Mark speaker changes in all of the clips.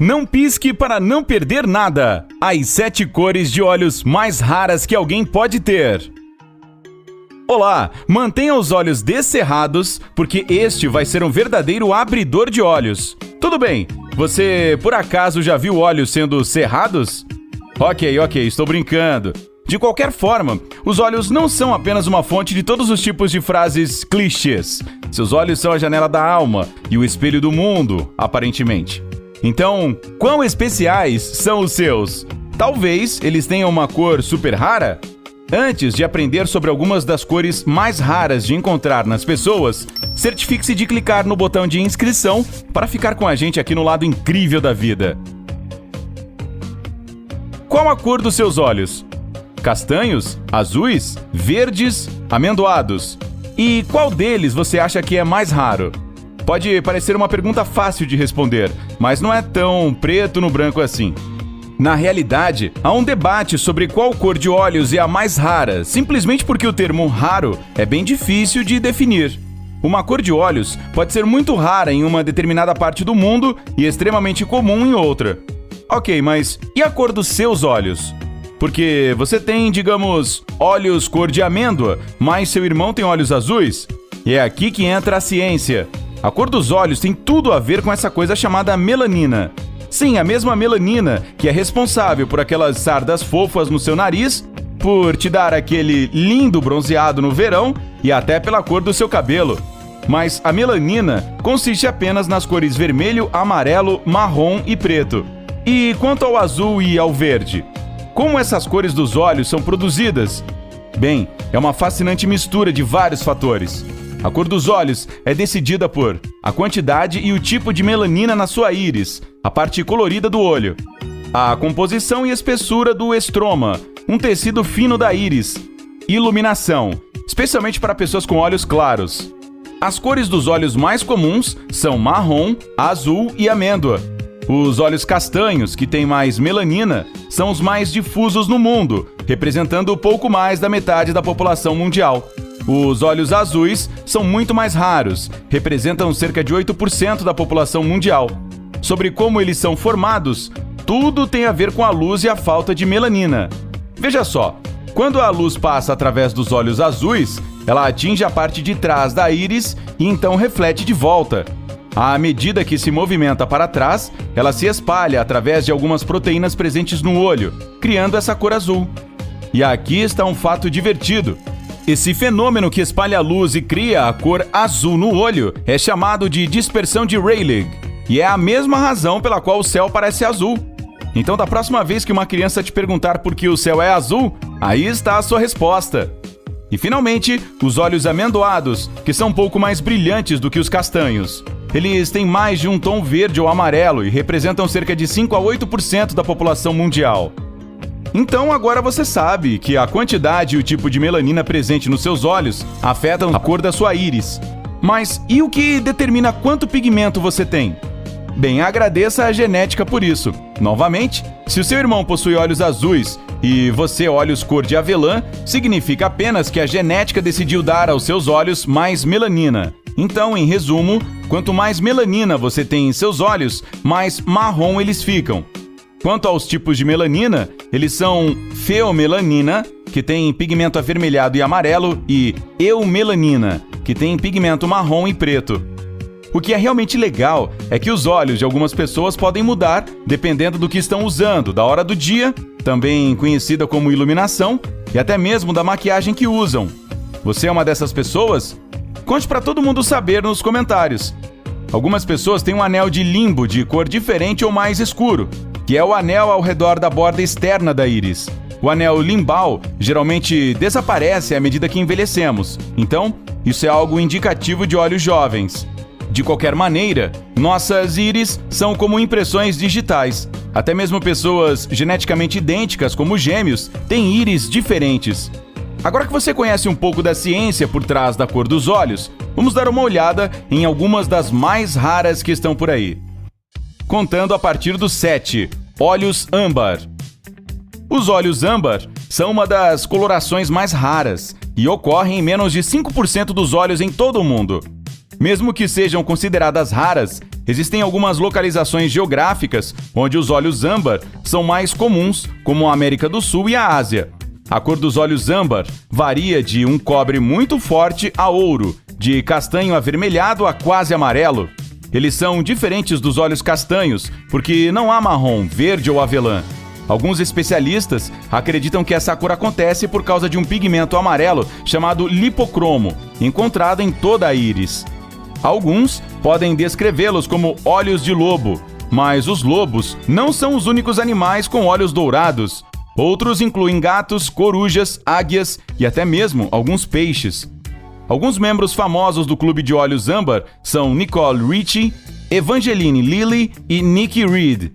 Speaker 1: Não pisque para não perder nada. As 7 cores de olhos mais raras que alguém pode ter. Olá, mantenha os olhos descerrados, porque este vai ser um verdadeiro abridor de olhos. Tudo bem, você por acaso já viu olhos sendo cerrados? Ok, estou brincando. De qualquer forma, os olhos não são apenas uma fonte de todos os tipos de frases clichês. Seus olhos são a janela da alma e o espelho do mundo, aparentemente. Então, quão especiais são os seus? Talvez eles tenham uma cor super rara? Antes de aprender sobre algumas das cores mais raras de encontrar nas pessoas, certifique-se de clicar no botão de inscrição para ficar com a gente aqui no lado incrível da vida. Qual a cor dos seus olhos? Castanhos? Azuis? Verdes? Amendoados? E qual deles você acha que é mais raro? Pode parecer uma pergunta fácil de responder, mas não é tão preto no branco assim. Na realidade, há um debate sobre qual cor de olhos é a mais rara, simplesmente porque o termo raro é bem difícil de definir. Uma cor de olhos pode ser muito rara em uma determinada parte do mundo e extremamente comum em outra. Ok, mas e a cor dos seus olhos? Porque você tem, digamos, olhos cor de amêndoa, mas seu irmão tem olhos azuis? E é aqui que entra a ciência. A cor dos olhos tem tudo a ver com essa coisa chamada melanina. Sim, a mesma melanina que é responsável por aquelas sardas fofas no seu nariz, por te dar aquele lindo bronzeado no verão e até pela cor do seu cabelo. Mas a melanina consiste apenas nas cores vermelho, amarelo, marrom e preto. E quanto ao azul e ao verde? Como essas cores dos olhos são produzidas? Bem, é uma fascinante mistura de vários fatores. A cor dos olhos é decidida por a quantidade e o tipo de melanina na sua íris, a parte colorida do olho, a composição e espessura do estroma, um tecido fino da íris, iluminação, especialmente para pessoas com olhos claros. As cores dos olhos mais comuns são marrom, azul e amêndoa. Os olhos castanhos, que têm mais melanina, são os mais difusos no mundo, representando pouco mais da metade da população mundial. Os olhos azuis são muito mais raros, representam cerca de 8% da população mundial. Sobre como eles são formados, tudo tem a ver com a luz e a falta de melanina. Veja só, quando a luz passa através dos olhos azuis, ela atinge a parte de trás da íris e então reflete de volta. À medida que se movimenta para trás, ela se espalha através de algumas proteínas presentes no olho, criando essa cor azul. E aqui está um fato divertido. Esse fenômeno que espalha a luz e cria a cor azul no olho é chamado de dispersão de Rayleigh, e é a mesma razão pela qual o céu parece azul. Então, da próxima vez que uma criança te perguntar por que o céu é azul, aí está a sua resposta. E, finalmente, os olhos amendoados, que são um pouco mais brilhantes do que os castanhos. Eles têm mais de um tom verde ou amarelo e representam cerca de 5 a 8% da população mundial. Então agora você sabe que a quantidade e o tipo de melanina presente nos seus olhos afetam a cor da sua íris. Mas e o que determina quanto pigmento você tem? Bem, agradeça a genética por isso. Novamente, se o seu irmão possui olhos azuis e você olhos cor de avelã, significa apenas que a genética decidiu dar aos seus olhos mais melanina. Então, em resumo, quanto mais melanina você tem em seus olhos, mais marrom eles ficam. Quanto aos tipos de melanina, eles são feomelanina, que tem pigmento avermelhado e amarelo, e eumelanina, que tem pigmento marrom e preto. O que é realmente legal é que os olhos de algumas pessoas podem mudar dependendo do que estão usando, da hora do dia, também conhecida como iluminação, e até mesmo da maquiagem que usam. Você é uma dessas pessoas? Conte para todo mundo saber nos comentários. Algumas pessoas têm um anel de limbo de cor diferente ou mais escuro, que é o anel ao redor da borda externa da íris. O anel limbal geralmente desaparece à medida que envelhecemos, então isso é algo indicativo de olhos jovens. De qualquer maneira, nossas íris são como impressões digitais. Até mesmo pessoas geneticamente idênticas, como gêmeos, têm íris diferentes. Agora que você conhece um pouco da ciência por trás da cor dos olhos, vamos dar uma olhada em algumas das mais raras que estão por aí. Contando a partir do 7, olhos âmbar. Os olhos âmbar são uma das colorações mais raras e ocorrem em menos de 5% dos olhos em todo o mundo. Mesmo que sejam consideradas raras, existem algumas localizações geográficas onde os olhos âmbar são mais comuns, como a América do Sul e a Ásia. A cor dos olhos âmbar varia de um cobre muito forte a ouro, de castanho avermelhado a quase amarelo. Eles são diferentes dos olhos castanhos, porque não há marrom, verde ou avelã. Alguns especialistas acreditam que essa cor acontece por causa de um pigmento amarelo chamado lipocromo, encontrado em toda a íris. Alguns podem descrevê-los como olhos de lobo, mas os lobos não são os únicos animais com olhos dourados. Outros incluem gatos, corujas, águias e até mesmo alguns peixes. Alguns membros famosos do clube de olhos âmbar são Nicole Richie, Evangeline Lilly e Nikki Reed.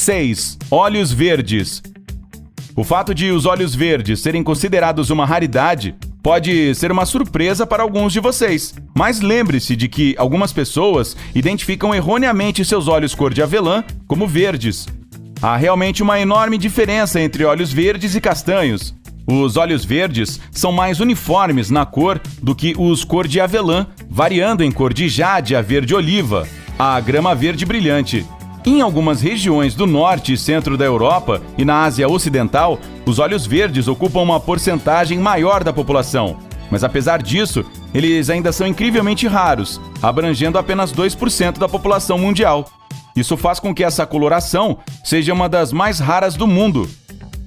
Speaker 1: 6. Olhos verdes. O fato de os olhos verdes serem considerados uma raridade pode ser uma surpresa para alguns de vocês, mas lembre-se de que algumas pessoas identificam erroneamente seus olhos cor de avelã como verdes. Há realmente uma enorme diferença entre olhos verdes e castanhos. Os olhos verdes são mais uniformes na cor do que os cor de avelã, variando em cor de jade a verde oliva, a grama verde brilhante. Em algumas regiões do norte e centro da Europa e na Ásia Ocidental, os olhos verdes ocupam uma porcentagem maior da população. Mas apesar disso, eles ainda são incrivelmente raros, abrangendo apenas 2% da população mundial. Isso faz com que essa coloração seja uma das mais raras do mundo.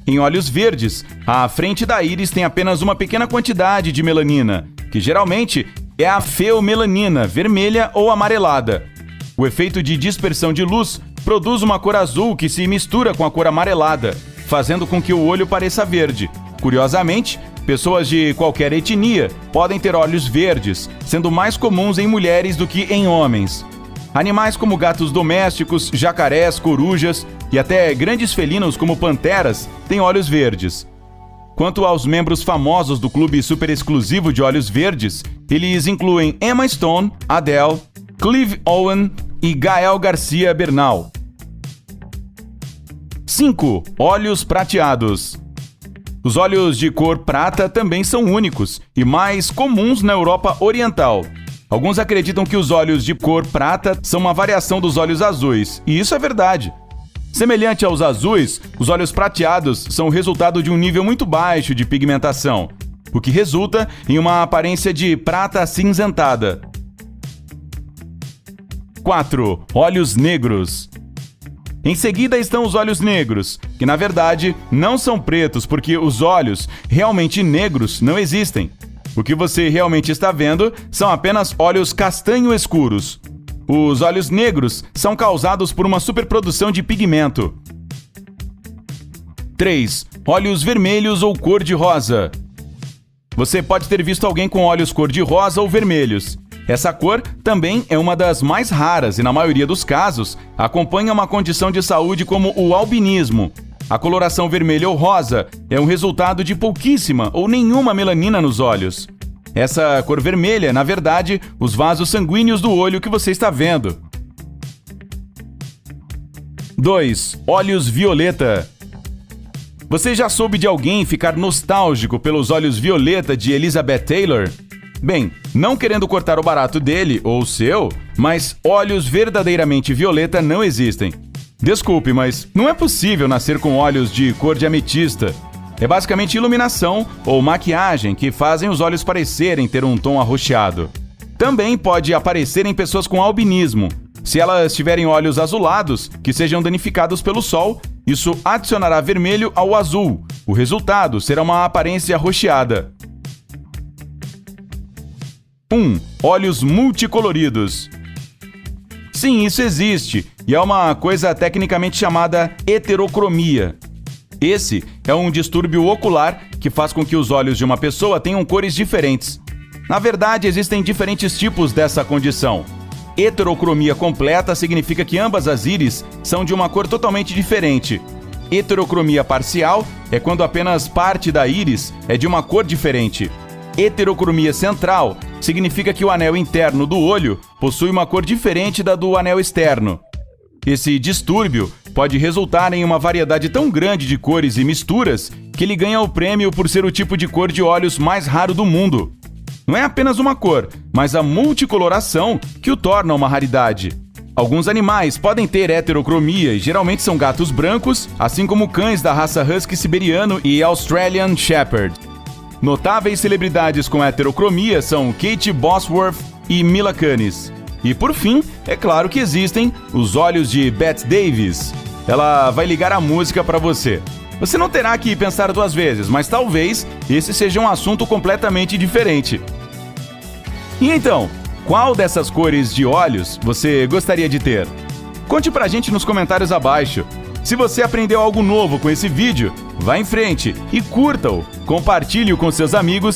Speaker 1: Em olhos verdes, a frente da íris tem apenas uma pequena quantidade de melanina, que geralmente é a feomelanina, vermelha ou amarelada. O efeito de dispersão de luz produz uma cor azul que se mistura com a cor amarelada, fazendo com que o olho pareça verde. Curiosamente, pessoas de qualquer etnia podem ter olhos verdes, sendo mais comuns em mulheres do que em homens. Animais como gatos domésticos, jacarés, corujas e até grandes felinos como panteras têm olhos verdes. Quanto aos membros famosos do clube super exclusivo de olhos verdes, eles incluem Emma Stone, Adele, Clive Owen e Gael Garcia Bernal. 5. Olhos prateados. Os olhos de cor prata também são únicos e mais comuns na Europa Oriental. Alguns acreditam que os olhos de cor prata são uma variação dos olhos azuis, e isso é verdade. Semelhante aos azuis, os olhos prateados são o resultado de um nível muito baixo de pigmentação, o que resulta em uma aparência de prata acinzentada. 4. Olhos negros. Em seguida estão os olhos negros, que na verdade não são pretos porque os olhos realmente negros não existem. O que você realmente está vendo são apenas olhos castanho escuros. Os olhos negros são causados por uma superprodução de pigmento. 3. Olhos vermelhos ou cor-de-rosa. Você pode ter visto alguém com olhos cor-de-rosa ou vermelhos. Essa cor também é uma das mais raras e, na maioria dos casos, acompanha uma condição de saúde como o albinismo. A coloração vermelha ou rosa é um resultado de pouquíssima ou nenhuma melanina nos olhos. Essa cor vermelha é, na verdade, os vasos sanguíneos do olho que você está vendo. 2. Olhos violeta. Você já soube de alguém ficar nostálgico pelos olhos violeta de Elizabeth Taylor? Bem, não querendo cortar o barato dele ou o seu, mas olhos verdadeiramente violeta não existem. Desculpe, mas não é possível nascer com olhos de cor de ametista. É basicamente iluminação ou maquiagem que fazem os olhos parecerem ter um tom arroxeado. Também pode aparecer em pessoas com albinismo. Se elas tiverem olhos azulados, que sejam danificados pelo sol, isso adicionará vermelho ao azul. O resultado será uma aparência arroxeada. 1. Olhos multicoloridos. Sim, isso existe, e é uma coisa tecnicamente chamada heterocromia. Esse é um distúrbio ocular que faz com que os olhos de uma pessoa tenham cores diferentes. Na verdade, existem diferentes tipos dessa condição. Heterocromia completa significa que ambas as íris são de uma cor totalmente diferente. Heterocromia parcial é quando apenas parte da íris é de uma cor diferente. Heterocromia central significa que o anel interno do olho possui uma cor diferente da do anel externo. Esse distúrbio pode resultar em uma variedade tão grande de cores e misturas que ele ganha o prêmio por ser o tipo de cor de olhos mais raro do mundo. Não é apenas uma cor, mas a multicoloração que o torna uma raridade. Alguns animais podem ter heterocromia e geralmente são gatos brancos, assim como cães da raça Husky siberiano e Australian Shepherd. Notáveis celebridades com heterocromia são Kate Bosworth e Mila Kunis. E por fim, é claro que existem os olhos de Bette Davis. Ela vai ligar a música para você. Você não terá que pensar duas vezes, mas talvez esse seja um assunto completamente diferente. E então, qual dessas cores de olhos você gostaria de ter? Conte pra gente nos comentários abaixo. Se você aprendeu algo novo com esse vídeo, vá em frente e curta-o, compartilhe-o com seus amigos